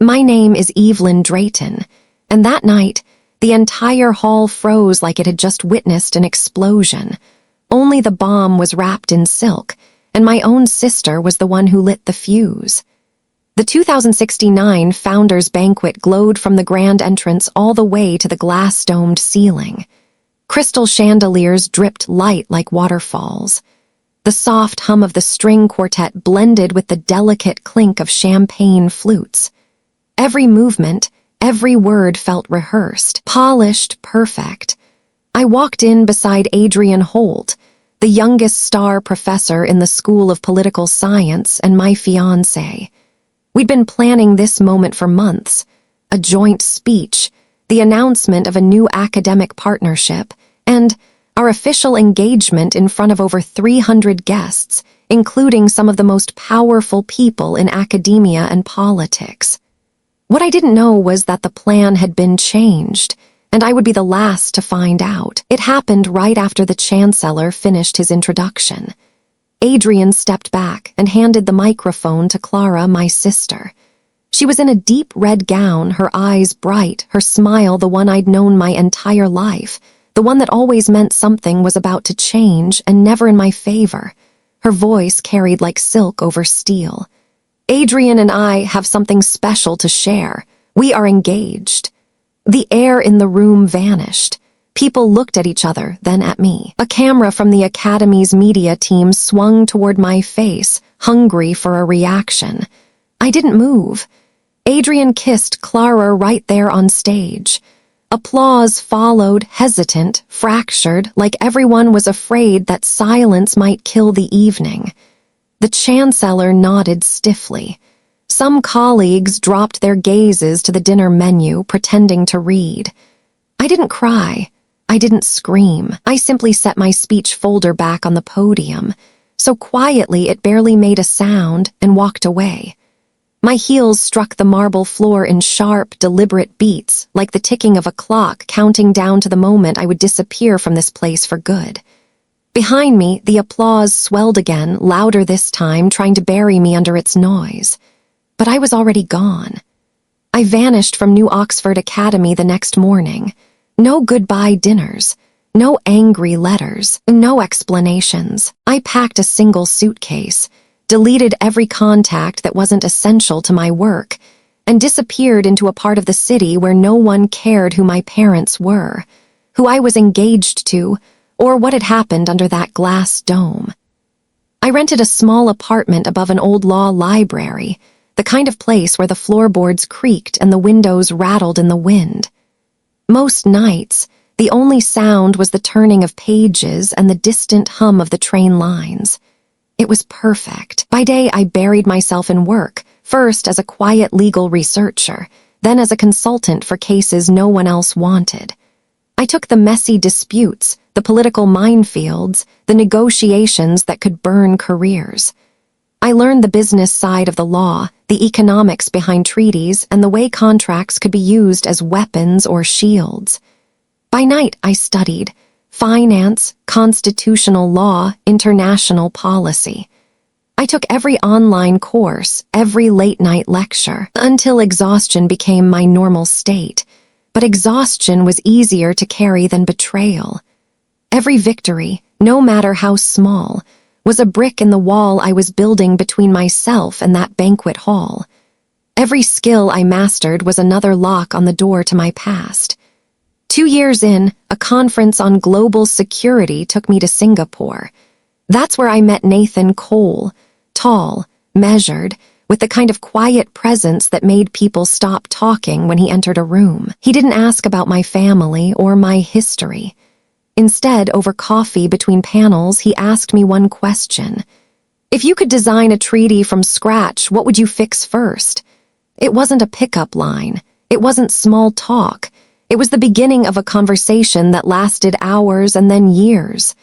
My name is Evelyn Drayton, and that night, the entire hall froze like it had just witnessed an explosion. Only the bomb was wrapped in silk, and my own sister was the one who lit the fuse. The 2069 Founders Banquet glowed from the grand entrance all the way to the glass-domed ceiling. Crystal chandeliers dripped light like waterfalls. The soft hum of the string quartet blended with the delicate clink of champagne flutes. Every movement, every word felt rehearsed, polished, perfect. I walked in beside Adrian Holt, the youngest star professor in the School of Political Science and my fiancé. We'd been planning this moment for months, a joint speech, the announcement of a new academic partnership, and our official engagement in front of over 300 guests, including some of the most powerful people in academia and politics. What I didn't know was that the plan had been changed, and I would be the last to find out. It happened right after the Chancellor finished his introduction. Adrian stepped back and handed the microphone to Clara, my sister. She was in a deep red gown, her eyes bright, her smile the one I'd known my entire life, the one that always meant something was about to change and never in my favor. Her voice carried like silk over steel. Adrian and I have something special to share. We are engaged. The air in the room vanished. People looked at each other, then at me. A camera from the Academy's media team swung toward my face, hungry for a reaction. I didn't move. Adrian kissed Clara right there on stage. Applause followed, hesitant, fractured, like everyone was afraid that silence might kill the evening. The Chancellor nodded stiffly. Some colleagues dropped their gazes to the dinner menu, pretending to read. I didn't cry. I didn't scream. I simply set my speech folder back on the podium, so quietly it barely made a sound, and walked away. My heels struck the marble floor in sharp, deliberate beats, like the ticking of a clock counting down to the moment I would disappear from this place for good. Behind me, the applause swelled again, louder this time, trying to bury me under its noise. But I was already gone. I vanished from New Oxford Academy the next morning. No goodbye dinners, no angry letters, no explanations. I packed a single suitcase, deleted every contact that wasn't essential to my work, and disappeared into a part of the city where no one cared who my parents were, who I was engaged to, or what had happened under that glass dome. I rented a small apartment above an old law library, the kind of place where the floorboards creaked and the windows rattled in the wind. Most nights, the only sound was the turning of pages and the distant hum of the train lines. It was perfect. By day, I buried myself in work, first as a quiet legal researcher, then as a consultant for cases no one else wanted. I took the messy disputes, the political minefields, the negotiations that could burn careers. I learned the business side of the law, the economics behind treaties, and the way contracts could be used as weapons or shields. By night, I studied finance, constitutional law, international policy. I took every online course, every late-night lecture, until exhaustion became my normal state. But exhaustion was easier to carry than betrayal. Every victory, no matter how small, was a brick in the wall I was building between myself and that banquet hall. Every skill I mastered was another lock on the door to my past. 2 years in, a conference on global security took me to Singapore. That's where I met Nathan Cole, tall, measured, with the kind of quiet presence that made people stop talking when he entered a room. He didn't ask about my family or my history. Instead, over coffee between panels, he asked me one question. If you could design a treaty from scratch, what would you fix first? It wasn't a pickup line. It wasn't small talk. It was the beginning of a conversation that lasted hours and then years.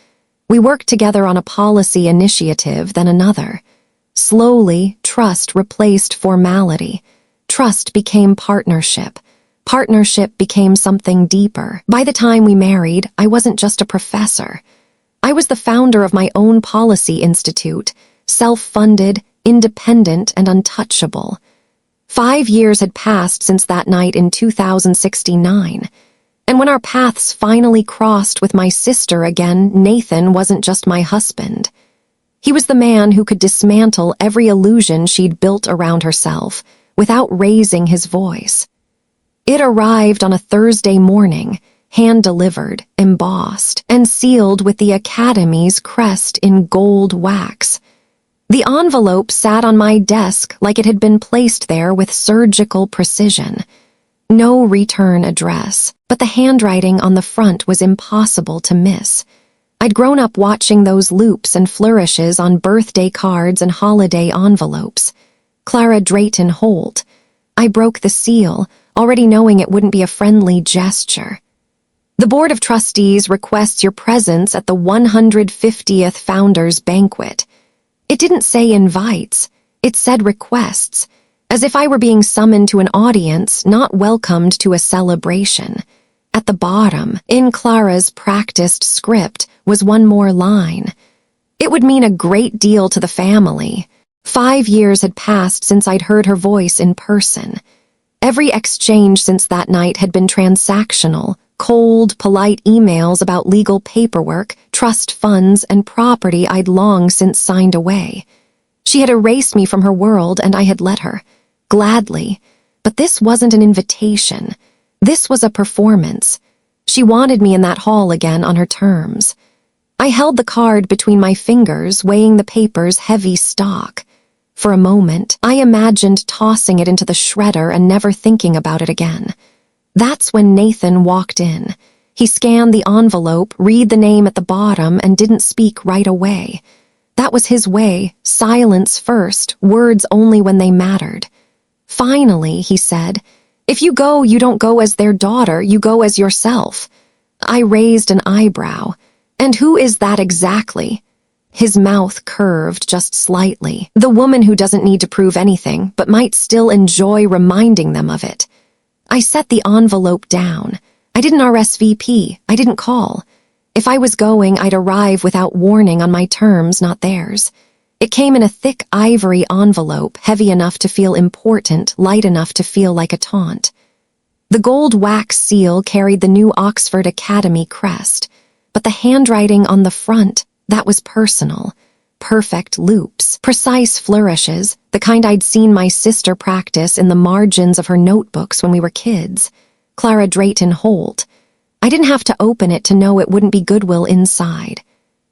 We worked together on a policy initiative, then another. Slowly, trust replaced formality. Trust became partnership. Partnership became something deeper. By the time we married, I wasn't just a professor. I was the founder of my own policy institute, self-funded, independent, and untouchable. 5 years had passed since that night in 2069, and when our paths finally crossed with my sister again, Nathan wasn't just my husband. He was the man who could dismantle every illusion she'd built around herself without raising his voice. It arrived on a Thursday morning, hand-delivered, embossed, and sealed with the Academy's crest in gold wax. The envelope sat on my desk like it had been placed there with surgical precision. No return address, but the handwriting on the front was impossible to miss. I'd grown up watching those loops and flourishes on birthday cards and holiday envelopes. Clara Drayton Holt. I broke the seal, already knowing it wouldn't be a friendly gesture. The Board of Trustees requests your presence at the 150th Founders Banquet. It didn't say invites, it said requests, as if I were being summoned to an audience, not welcomed to a celebration. At the bottom, in Clara's practiced script, was one more line. It would mean a great deal to the family. 5 years had passed since I'd heard her voice in person. Every exchange since that night had been transactional, cold, polite emails about legal paperwork, trust funds, and property I'd long since signed away. She had erased me from her world, and I had let her. Gladly. But this wasn't an invitation. This was a performance. She wanted me in that hall again on her terms. I held the card between my fingers, weighing the paper's heavy stock. For a moment, I imagined tossing it into the shredder and never thinking about it again. That's when Nathan walked in. He scanned the envelope, read the name at the bottom, and didn't speak right away. That was his way, silence first, words only when they mattered. Finally, he said, "If you go, you don't go as their daughter, you go as yourself." I raised an eyebrow. "And who is that exactly?" His mouth curved just slightly. "The woman who doesn't need to prove anything, but might still enjoy reminding them of it." I set the envelope down. I didn't RSVP. I didn't call. If I was going, I'd arrive without warning on my terms, not theirs. It came in a thick ivory envelope, heavy enough to feel important, light enough to feel like a taunt. The gold wax seal carried the new Oxford Academy crest, but the handwriting on the front, that was personal. Perfect loops, precise flourishes, the kind I'd seen my sister practice in the margins of her notebooks when we were kids. Clara Drayton Holt. I didn't have to open it to know it wouldn't be goodwill inside.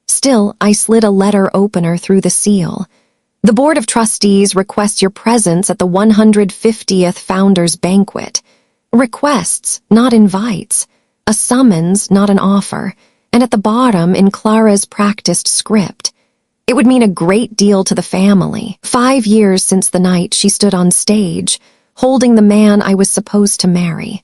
Still, I slid a letter opener through the seal. The Board of Trustees requests your presence at the 150th Founders Banquet. Requests, not invites. A summons, not an offer. And at the bottom, in Clara's practiced script, it would mean a great deal to the family. 5 years since the night she stood on stage, holding the man I was supposed to marry.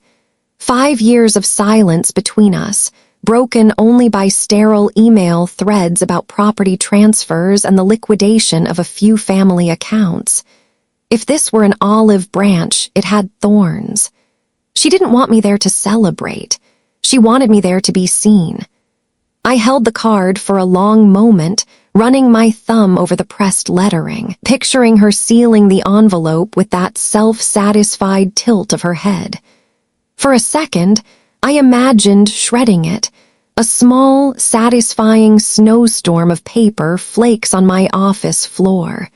5 years of silence between us, broken only by sterile email threads about property transfers and the liquidation of a few family accounts. If this were an olive branch, it had thorns. She didn't want me there to celebrate. She wanted me there to be seen. I held the card for a long moment, running my thumb over the pressed lettering, picturing her sealing the envelope with that self-satisfied tilt of her head. For a second, I imagined shredding it. A small, satisfying snowstorm of paper flakes on my office floor.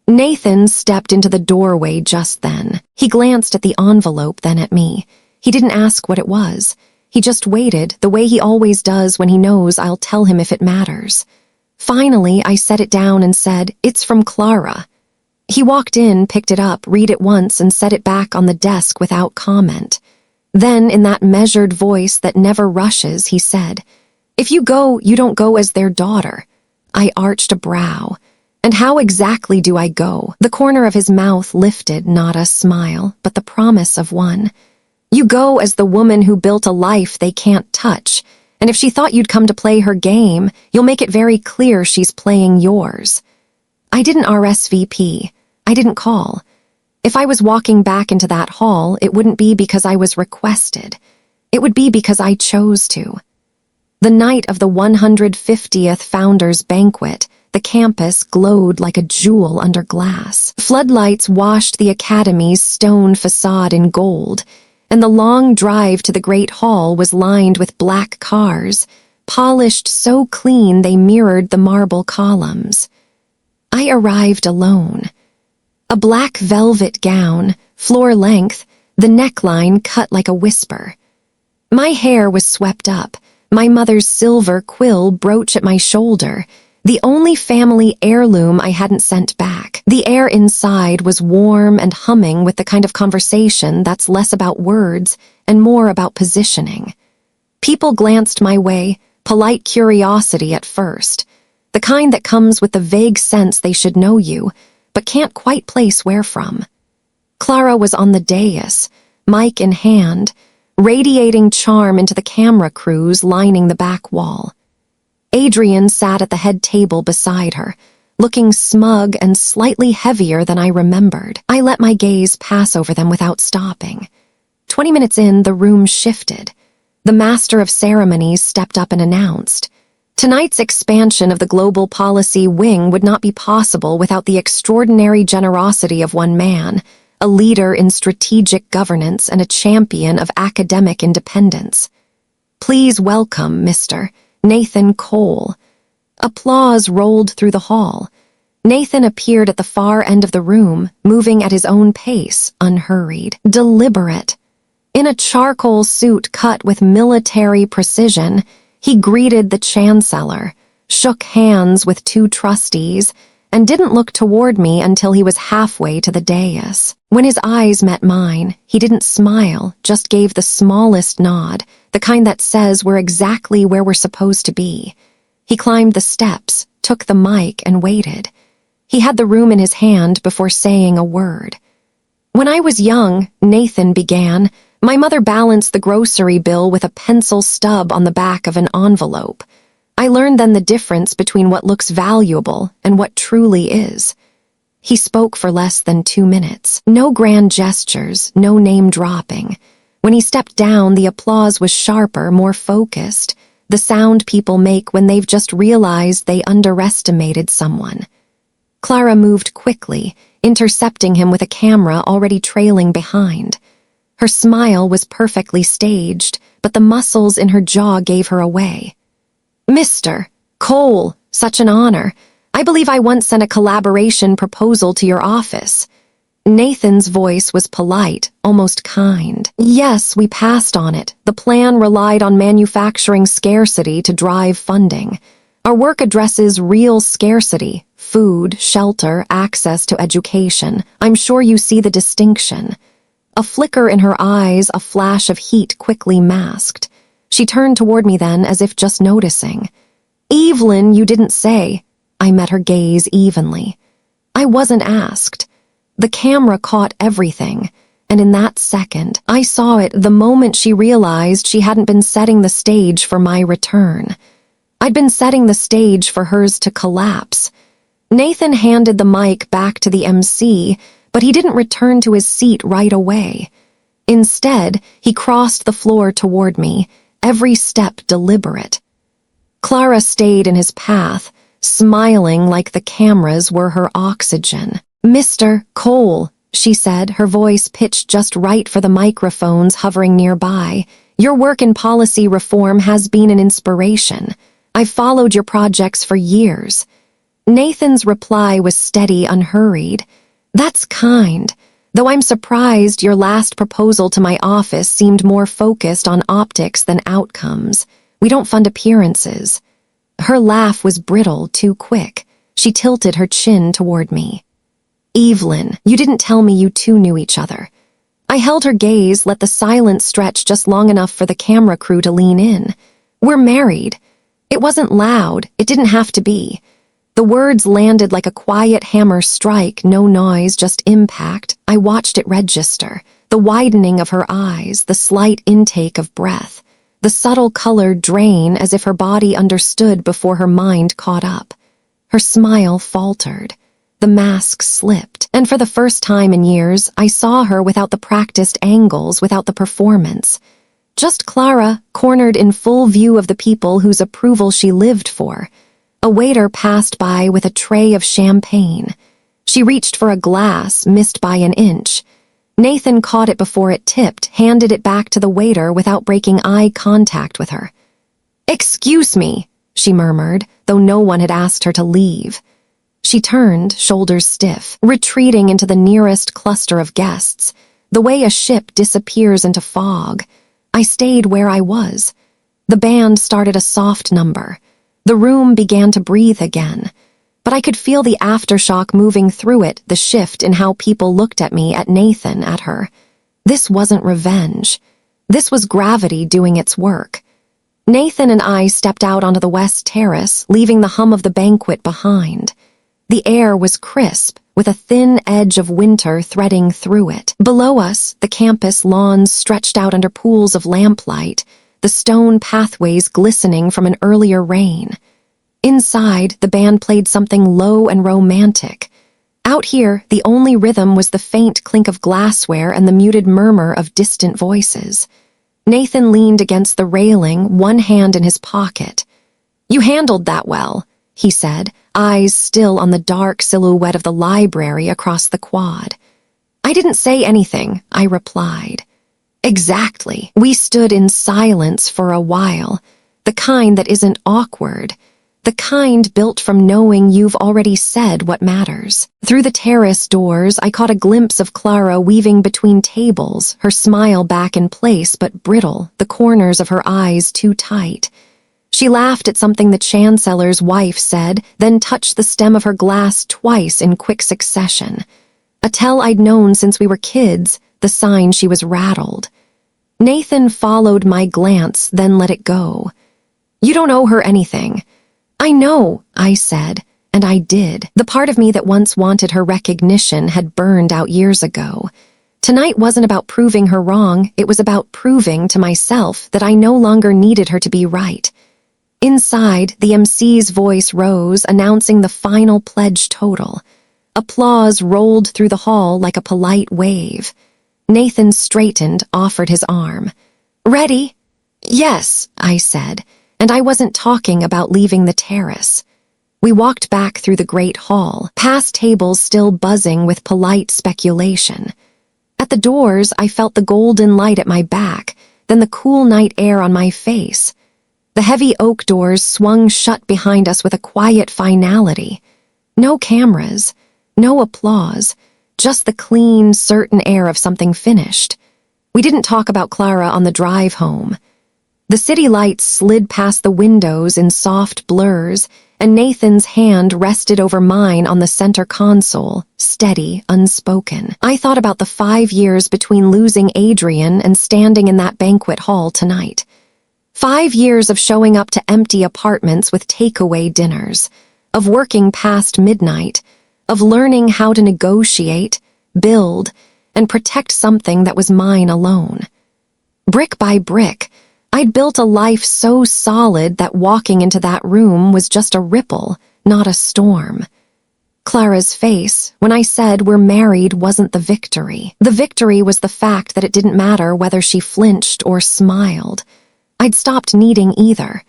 Nathan stepped into the doorway just then. He glanced at the envelope, then at me. He didn't ask what it was. He just waited, the way he always does when he knows I'll tell him if it matters. Finally, I set it down and said, "It's from Clara." He walked in, picked it up, read it once, and set it back on the desk without comment. Then, in that measured voice that never rushes, he said, "If you go, you don't go as their daughter." I arched a brow. "And how exactly do I go?" The corner of his mouth lifted, not a smile, but the promise of one. "You go as the woman who built a life they can't touch, and if she thought you'd come to play her game, you'll make it very clear she's playing yours." I didn't RSVP. I didn't call. If I was walking back into that hall, it wouldn't be because I was requested. It would be because I chose to. The night of the 150th Founders Banquet, The campus glowed like a jewel under glass. Floodlights washed the academy's stone facade in gold, and the long drive to the great hall was lined with black cars, polished so clean they mirrored the marble columns. I arrived alone. A black velvet gown, floor length, the neckline cut like a whisper. My hair was swept up, my mother's silver quill brooch at my shoulder, the only family heirloom I hadn't sent back. The air inside was warm and humming with the kind of conversation that's less about words and more about positioning. People glanced my way, polite curiosity at first, the kind that comes with the vague sense they should know you, but can't quite place where from. Clara was on the dais, mic in hand, radiating charm into the camera crews lining the back wall. Adrian sat at the head table beside her, looking smug and slightly heavier than I remembered. I let my gaze pass over them without stopping. 20 minutes in, the room shifted. The master of ceremonies stepped up and announced, "Tonight's expansion of the Global Policy Wing would not be possible without the extraordinary generosity of one man, a leader in strategic governance and a champion of academic independence. Please welcome Mr. Nathan Cole." Applause rolled through the hall. Nathan appeared at the far end of the room, moving at his own pace, unhurried, deliberate. In a charcoal suit cut with military precision, he greeted the chancellor, shook hands with two trustees, and didn't look toward me until he was halfway to the dais. When his eyes met mine, he didn't smile, just gave the smallest nod, the kind that says we're exactly where we're supposed to be. He climbed the steps, took the mic, and waited. He had the room in his hand before saying a word. "When I was young," Nathan began, "my mother balanced the grocery bill with a pencil stub on the back of an envelope. I learned then the difference between what looks valuable and what truly is." He spoke for less than 2 minutes. No grand gestures, no name-dropping. When he stepped down, the applause was sharper, more focused, the sound people make when they've just realized they underestimated someone. Clara moved quickly, intercepting him with a camera already trailing behind. Her smile was perfectly staged, but the muscles in her jaw gave her away. "Mr. Cole, such an honor. I believe I once sent a collaboration proposal to your office." Nathan's voice was polite, almost kind. "Yes, we passed on it. The plan relied on manufacturing scarcity to drive funding. Our work addresses real scarcity, food, shelter, access to education. I'm sure you see the distinction." A flicker in her eyes, a flash of heat quickly masked. She turned toward me then, as if just noticing. "Evelyn, you didn't say." I met her gaze evenly. I wasn't asked. The camera caught everything, and in that second, I saw it the moment she realized she hadn't been setting the stage for my return. I'd been setting the stage for hers to collapse. Nathan handed the mic back to the MC, but he didn't return to his seat right away. Instead, he crossed the floor toward me, every step deliberate. Clara stayed in his path, smiling like the cameras were her oxygen. "Mr. Cole," she said, her voice pitched just right for the microphones hovering nearby, "your work in policy reform has been an inspiration. I've followed your projects for years." Nathan's reply was steady, unhurried. "That's kind, though I'm surprised your last proposal to my office seemed more focused on optics than outcomes. We don't fund appearances." Her laugh was brittle, too quick. She tilted her chin toward me. "Evelyn, you didn't tell me you two knew each other." I held her gaze, let the silence stretch just long enough for the camera crew to lean in. "We're married." It wasn't loud, it didn't have to be. The words landed like a quiet hammer strike, no noise, just impact. I watched it register, the widening of her eyes, the slight intake of breath, the subtle color drain as if her body understood before her mind caught up. Her smile faltered. The mask slipped, and for the first time in years, I saw her without the practiced angles, without the performance. Just Clara, cornered in full view of the people whose approval she lived for. A waiter passed by with a tray of champagne. She reached for a glass, missed by an inch. Nathan caught it before it tipped, handed it back to the waiter without breaking eye contact with her. "Excuse me," she murmured, though no one had asked her to leave. She turned, shoulders stiff, retreating into the nearest cluster of guests, the way a ship disappears into fog. I stayed where I was. The band started a soft number. The room began to breathe again, but I could feel the aftershock moving through it, the shift in how people looked at me, at Nathan, at her. This wasn't revenge. This was gravity doing its work. Nathan and I stepped out onto the west terrace, leaving the hum of the banquet behind. The air was crisp, with a thin edge of winter threading through it. Below us, the campus lawns stretched out under pools of lamplight, the stone pathways glistening from an earlier rain. Inside, the band played something low and romantic. Out here, the only rhythm was the faint clink of glassware and the muted murmur of distant voices. Nathan leaned against the railing, one hand in his pocket. "You handled that well," he said, eyes still on the dark silhouette of the library across the quad. "I didn't say anything," I replied. "Exactly." We stood in silence for a while, the kind that isn't awkward, the kind built from knowing you've already said what matters. Through the terrace doors, I caught a glimpse of Clara weaving between tables, her smile back in place but brittle, the corners of her eyes too tight. She laughed at something the Chancellor's wife said, then touched the stem of her glass twice in quick succession. A tell I'd known since we were kids, the sign she was rattled. Nathan followed my glance, then let it go. "You don't owe her anything." "I know," I said, and I did. The part of me that once wanted her recognition had burned out years ago. Tonight wasn't about proving her wrong, it was about proving to myself that I no longer needed her to be right. Inside, the MC's voice rose, announcing the final pledge total. Applause rolled through the hall like a polite wave. Nathan straightened, offered his arm. "Ready?" "Yes," I said, and I wasn't talking about leaving the terrace. We walked back through the great hall, past tables still buzzing with polite speculation. At the doors, I felt the golden light at my back, then the cool night air on my face. The heavy oak doors swung shut behind us with a quiet finality. No cameras, no applause, just the clean, certain air of something finished. We didn't talk about Clara on the drive home. The city lights slid past the windows in soft blurs, and Nathan's hand rested over mine on the center console, steady, unspoken. I thought about the 5 years between losing Adrian and standing in that banquet hall tonight. 5 years of showing up to empty apartments with takeaway dinners, of working past midnight, of learning how to negotiate, build, and protect something that was mine alone. Brick by brick, I'd built a life so solid that walking into that room was just a ripple, not a storm. Clara's face, when I said we're married, wasn't the victory. The victory was the fact that it didn't matter whether she flinched or smiled. I'd stopped needing either.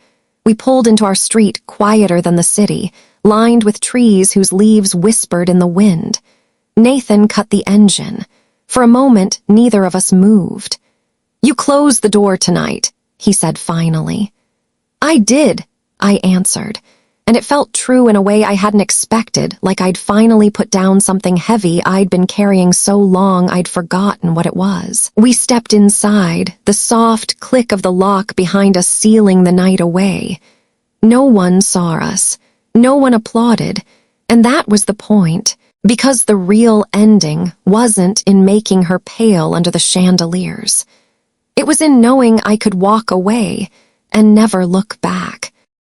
We pulled into our street, quieter than the city, lined with trees whose leaves whispered in the wind. Nathan cut the engine. For a moment, neither of us moved. "You closed the door tonight," he said finally. "I did," I answered, and it felt true in a way I hadn't expected, like I'd finally put down something heavy I'd been carrying so long I'd forgotten what it was. We stepped inside, the soft click of the lock behind us sealing the night away. No one saw us. No one applauded, and that was the point, because the real ending wasn't in making her pale under the chandeliers. It was in knowing I could walk away and never look back.